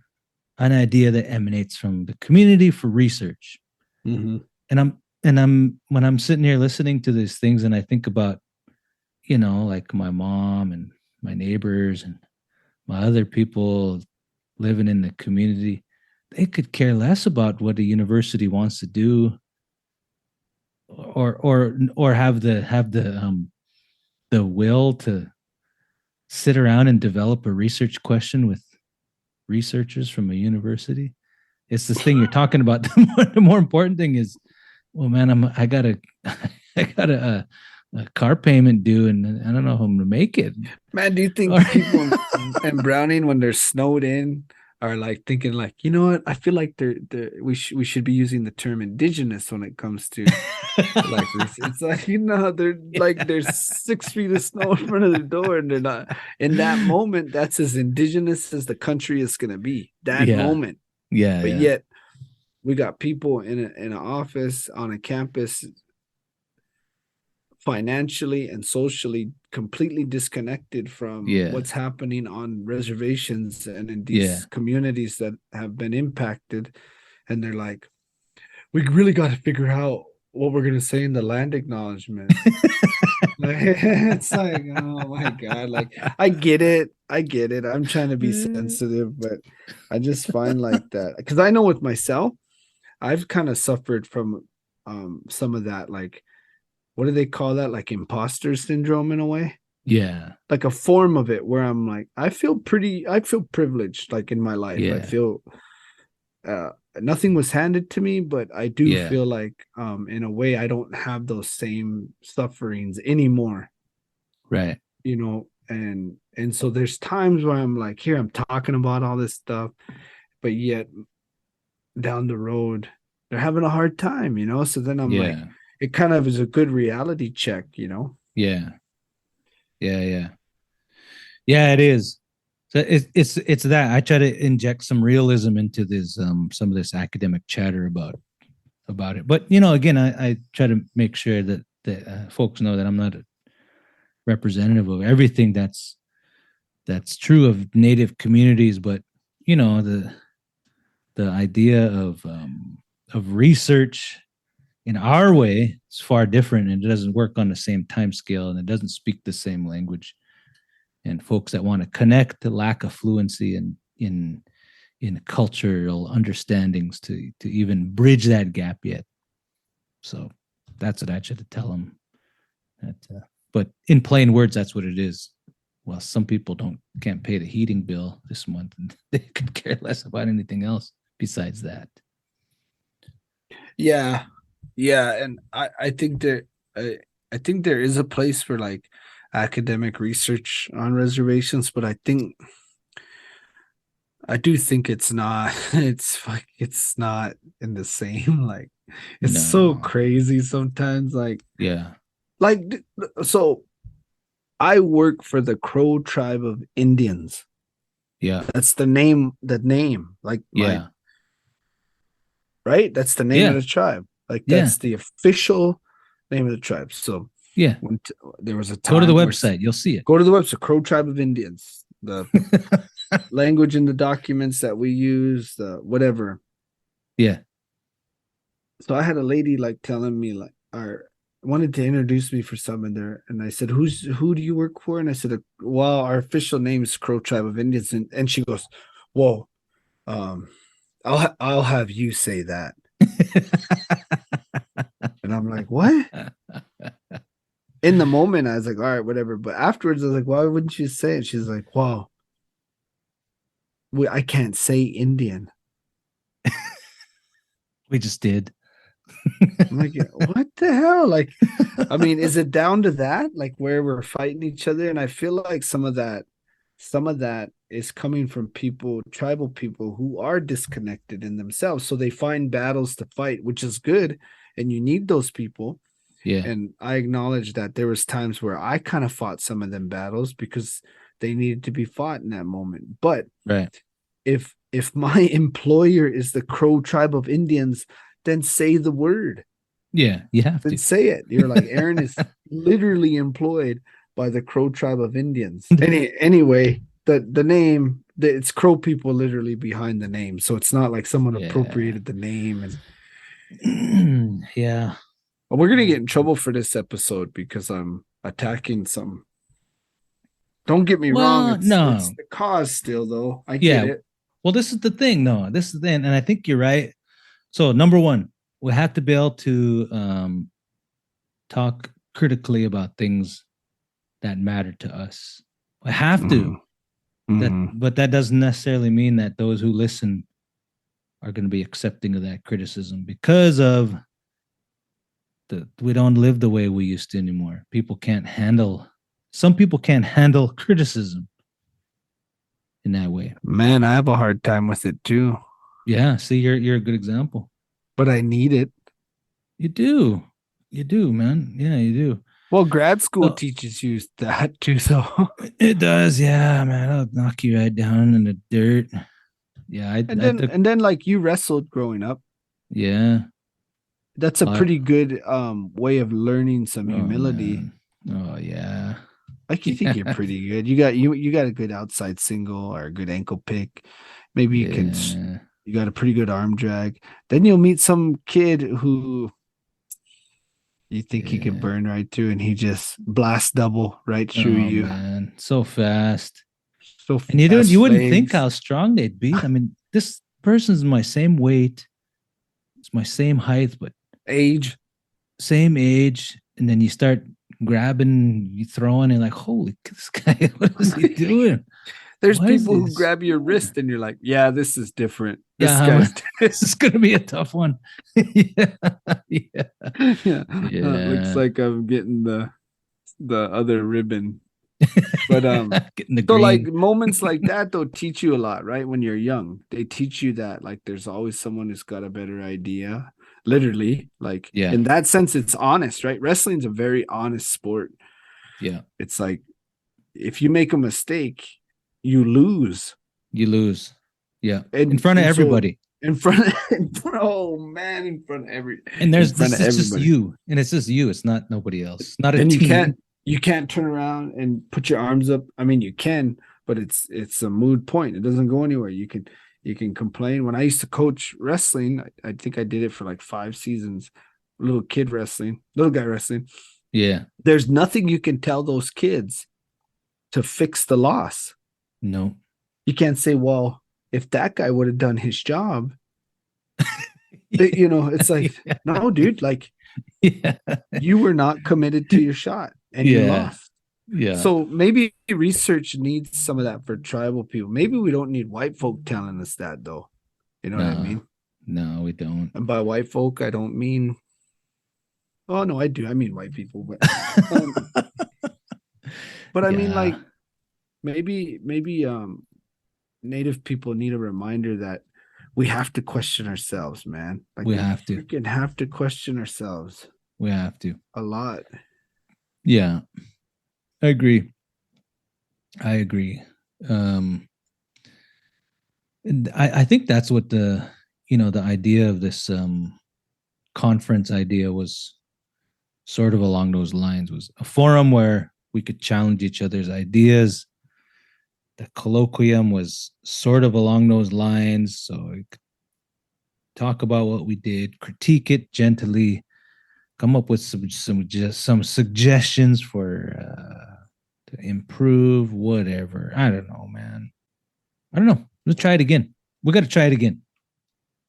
an idea that emanates from the community for research. And when I'm sitting here listening to these things and I think about, like my mom and my neighbors and my other people living in the community, they could care less about what a university wants to do or have the will to sit around and develop a research question with researchers from a university. It's this thing you're talking about. The more important thing is, well, man, I gotta a car payment due, and I don't know if I'm gonna make it. Man, do you think people in Browning, when they're snowed in, are like thinking like, you know what? I feel like we should be using the term indigenous when it comes to like this. It's like, they're like there's 6 feet of snow in front of the door, and they're not in that moment. That's as indigenous as the country is gonna be. That moment. Yeah. But yet we got people in an office on a campus financially and socially completely disconnected from what's happening on reservations and in these communities that have been impacted. And they're like, we really got to figure out what we're going to say in the land acknowledgement. It's like, oh my God. Like, I get it. I'm trying to be sensitive, but I just find like that, because I know with myself, I've kind of suffered from some of that, like, what do they call that? Like imposter syndrome in a way. Yeah. Like a form of it where I'm like, I feel privileged, like in my life. I feel nothing was handed to me, but I do feel like in a way I don't have those same sufferings anymore. Right. And so there's times where I'm like, here, I'm talking about all this stuff, but yet down the road, they're having a hard time, So then I'm like, it kind of is a good reality check, Yeah, it is. So it's that I try to inject some realism into this some of this academic chatter about it. But again, I try to make sure that folks know that I'm not a representative of everything that's true of Native communities. But the idea of research in our way is far different, and it doesn't work on the same time scale, and it doesn't speak the same language. And folks that want to connect the lack of fluency in cultural understandings to even bridge that gap yet. So that's what I try to tell them. But in plain words, that's what it is. Well, some people can't pay the heating bill this month, and they could care less about anything else besides that. Yeah, and I think there is a place for like academic research on reservations, but I do think it's not. It's not in the same. Like, it's so crazy sometimes. Like, so I work for the Crow tribe of Indians. Yeah, that's the name. Like, right? That's the name of the tribe. Like, that's the official name of the tribe. So there was a time. Go to the website, you'll see it. Go to the website, Crow Tribe of Indians. The language in the documents that we use, the whatever. Yeah. So I had a lady like telling me like, wanted to introduce me for someone there, and I said, who do you work for? And I said, well, our official name is Crow Tribe of Indians, and she goes, whoa, I'll have you say that. And I'm like, what? In the moment, I was like, all right, whatever. But afterwards, I was like, why wouldn't you say it? She's like, wow, I can't say Indian. We just did. I'm like, what the hell? Like, I mean, is it down to that? Like, where we're fighting each other? And I feel like some of that is coming from tribal people who are disconnected in themselves. So they find battles to fight, which is good. And you need those people. Yeah. And I acknowledge that there was times where I kind of fought some of them battles because they needed to be fought in that moment. But if my employer is the Crow Tribe of Indians, then say the word. Yeah, you have to say it. You're like, Aaron is literally employed by the Crow Tribe of Indians. Anyway, the name, it's Crow people literally behind the name, so it's not like someone appropriated the name. And yeah, well, we're gonna get in trouble for this episode because I'm attacking some. Don't get me wrong. It's the cause still, though. I get it. Well, this is the thing, though. This is the and I think you're right. So, number one, we have to be able to talk critically about things that matter to us. We have to. But that doesn't necessarily mean that those who listen are going to be accepting of that criticism because of we don't live the way we used to anymore. Some people can't handle criticism in that way. Man, I have a hard time with it too. Yeah, see, you're a good example. But I need it. You do, man. Yeah, you do. Well, grad school Well- teaches you that too. So It does, yeah, man. I'll knock you right down in the dirt. Yeah, and then like you wrestled growing up. yeah. That's a I- pretty good way of learning some humility. man. Oh yeah. Like you think you're pretty good. You got a good outside single or a good ankle pick. Maybe you got a pretty good arm drag. Then you'll meet some kid who you think he can burn right through, and he just blast double right through you. Man, so fast. So And you wouldn't think flames. how strong they'd be. I mean, this person's my same weight, it's my same height, but age. same age. And then you start grabbing, you throwing, and like, holy, this guy, what is he doing? There's Why is people who this- grab your wrist, and you're like, yeah, this is different. This Yeah, guy's This is gonna be a tough one. Yeah. yeah. Looks like I'm getting the other ribbon. But Getting the so green. like moments like that though teach you a lot, right? When you're young, they teach you that like there's always someone who's got a better idea. Literally, like Yeah. in that sense, it's honest, right? Wrestling's a very honest sport. Yeah, It's like if you make a mistake, you lose. you lose. Yeah, And in front of so- everybody. In front of oh man, in front of And there's in front this of is just everybody. you, and it's just you. It's not nobody else. Not a And team. you can't turn around and put your arms up. I mean, you can, but it's a moot point. It doesn't go anywhere. You can complain. When I used to coach wrestling, I think I did it for like 5 seasons. Little guy wrestling. Yeah, There's nothing you can tell those kids to fix the loss. no. You can't say, well, if that guy would have done his job, it's like, Yeah. no, dude, like Yeah, you were not committed to your shot and you Yeah. lost. yeah. So maybe research needs some of that for tribal people. Maybe we don't need white folk telling us that though. You know what I No. mean? No, we don't. And by white folk, I don't mean, oh no, I do. I mean white people, but but I mean Yeah. like maybe native people need a reminder that we have to question ourselves, man. Like We have to. freaking have to question ourselves We have to. a lot. Yeah, I agree. And I think that's what the idea of this conference idea was, sort of along those lines, was a forum where we could challenge each other's ideas. The colloquium was sort of along those lines, so we could talk about what we did, critique it gently, come up with some suggestions for to improve, whatever. I don't know, man. I don't know. Let's try it again. We got to try it again.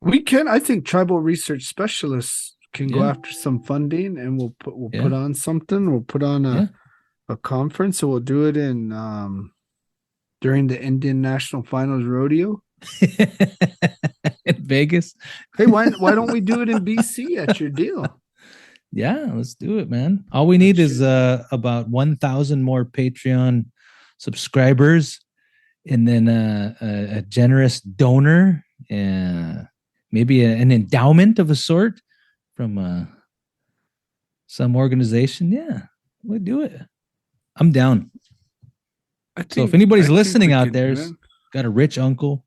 We can. I think tribal research specialists can go Yeah. after some funding, and we'll Yeah. put on something. We'll put on Yeah. a conference. So we'll do it in during the Indian National Finals rodeo. In Vegas. Hey, why don't we do it in BC at your deal? Yeah, let's do it, man. All we need is about 1,000 more Patreon subscribers, and then a generous donor, maybe an endowment of a sort from some organization. Yeah, we'll do it. I'm down. So if anybody's listening out there, got a rich uncle,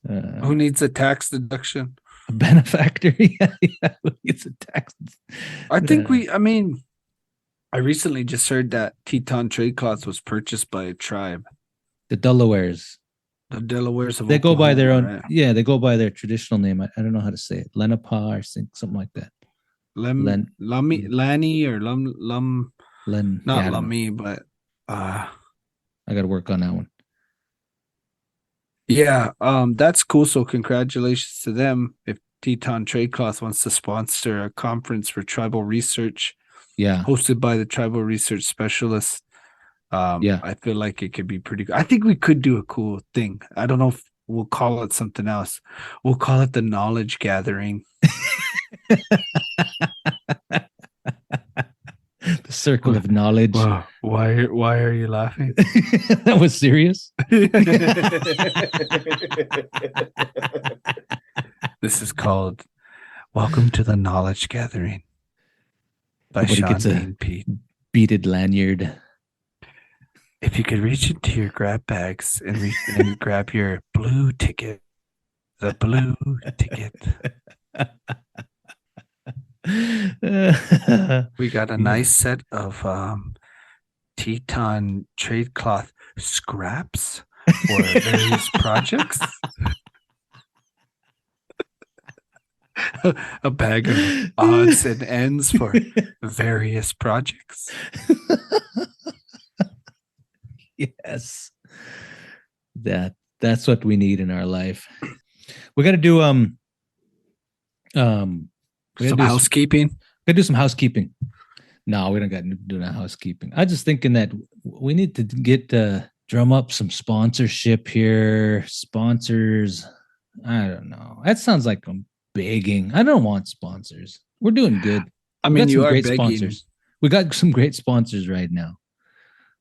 who needs a tax deduction, a benefactor, yeah, who needs a tax. I think I recently just heard that Teton trade cloths was purchased by a tribe, The Delawares. the Delawares of They go by their own. Oklahoma, right? Yeah, they go by their traditional name. I don't know how to say it. Lenape or something like that. Lanny or Lum, Len. not yeah, I don't know. Lummy, but I got to work on that one. yeah, that's cool. So congratulations to them. If Teton Trade Cloth wants to sponsor a conference for tribal research Yeah, hosted by the tribal research specialist, Yeah. I feel like it could be pretty good. I think we could do a cool thing. I don't know if we'll call it something else. We'll call it the knowledge gathering. The circle of knowledge. Wow. Why are you laughing? That was serious. This is called Welcome to the Knowledge Gathering by Nobody gets a Shandin Pete. beaded lanyard. If you could reach into your grab bags and grab your blue ticket, the blue ticket. We got a nice set of Teton trade cloth scraps for various projects. A bag of odds and ends for various projects. Yes. That's what we need in our life. We got to do Some housekeeping. We got to do some housekeeping. No, we don't got to do no housekeeping. I'm just thinking that we need to get drum up some sponsorship here. Sponsors. I don't know. That sounds like I'm begging. I don't want sponsors. We're doing good. I mean, you are great begging. sponsors. We got some great sponsors right now.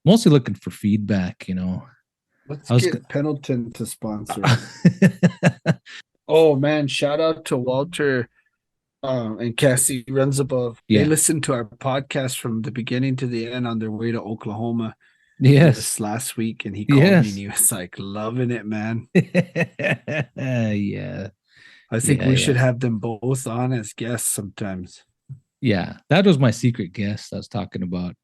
Mostly looking for feedback, you know. Let's get Pendleton to sponsor. Oh man, shout out to Walter and Cassie Runs Above. Yeah. They listened to our podcast from the beginning to the end on their way to Oklahoma. Yes. This last week, and he called me and he was like loving it, man. Yeah. I think we should have them both on as guests sometimes. Yeah, that was my secret guest I was talking about.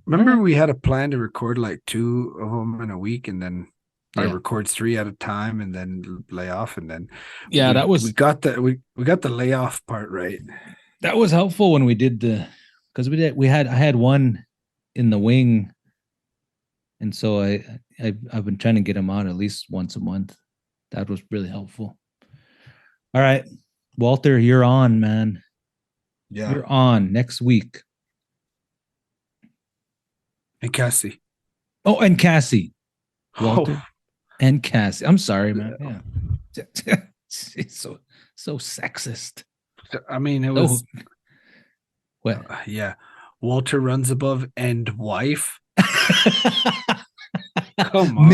Remember, we had a plan to record like 2 of them in a week, and then I record 3 at a time, and then lay off, and then we got the layoff part right. That was helpful when we did because I had one in the wing, and so I've been trying to get them out at least once a month. That was really helpful. All right, Walter, you're on, man. Yeah, you're on next week. And Cassie. Oh, and Cassie. Walter and Cassie. I'm sorry, man. Yeah. It's so sexist. I mean, it was. What? Yeah. Walter Runs Above and wife. Come on,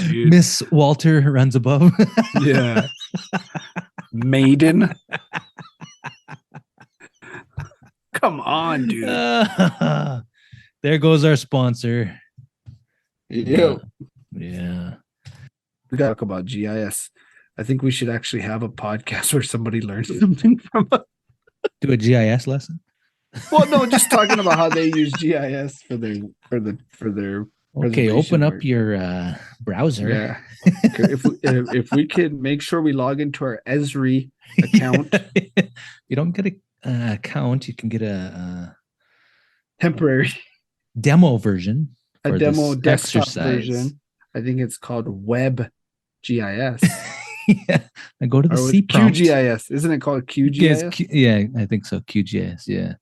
dude. Miss Walter Runs Above. Yeah. Maiden. Come on, dude. There goes our sponsor. Yeah. Yeah. We got to talk about GIS. I think we should actually have a podcast where somebody learns something from us. Do a GIS lesson? Well, no, just talking about how they use GIS for their Okay, open up your browser. Yeah. if we could make sure we log into our Esri account. You don't get an account, you can get a temporary demo version. A demo desktop version. I think it's called Web GIS. Yeah. I go to the C prompt. QGIS. Isn't it called QGIS? Yeah, I think so. QGIS, yeah.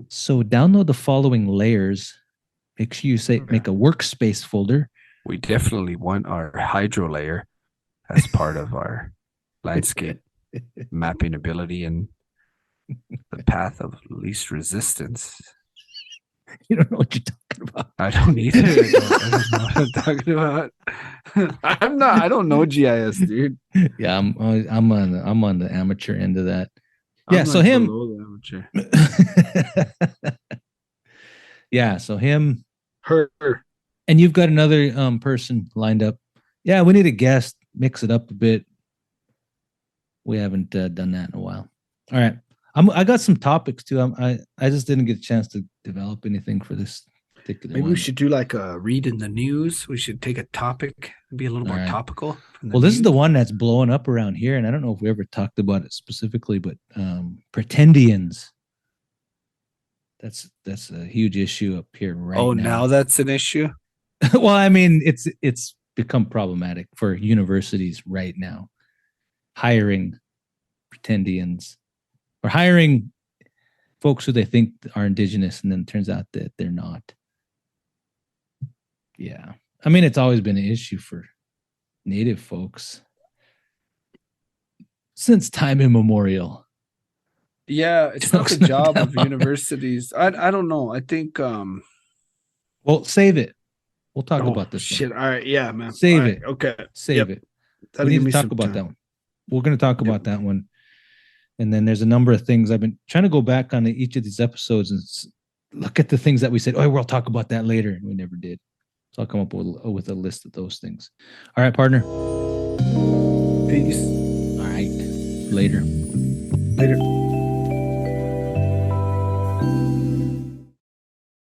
So download the following layers. Make sure you make a workspace folder. We definitely want our hydro layer as part of our landscape mapping ability and the path of least resistance. You don't know what you're talking about. I don't either. I don't know what I'm talking about. I don't know GIS, dude. Yeah, I'm on the amateur end of that. Yeah, so him. Yeah, so him. Her. And you've got another person lined up. Yeah, we need a guest. Mix it up a bit. We haven't done that in a while. All right. I got some topics too. I just didn't get a chance to develop anything for this particular Maybe one. We should do like a read in the news. We should take a topic and be a little more topical. Well, this is the one that's blowing up around here, and I don't know if we ever talked about it specifically, but pretendians. That's a huge issue up here right now. Oh, now that's an issue? Well, I mean, it's become problematic for universities right now. Hiring pretendians or hiring folks who they think are indigenous, and then it turns out that they're not. Yeah. I mean, it's always been an issue for Native folks since time immemorial. Yeah, it's not the Jokes, job no. of universities. I don't know. I think Well, save it. We'll talk oh about this shit. one. All right, yeah, man. Save All right, it. okay. Save Yep. it. That'll We need give to me talk some about that time. one. We're going to talk Yep. about that one. And then there's a number of things I've been trying to go back on each of these episodes and look at the things that we said, oh, we'll talk about that later. And we never did. So I'll come up with a list of those things. All right, partner. Peace. All right. Later.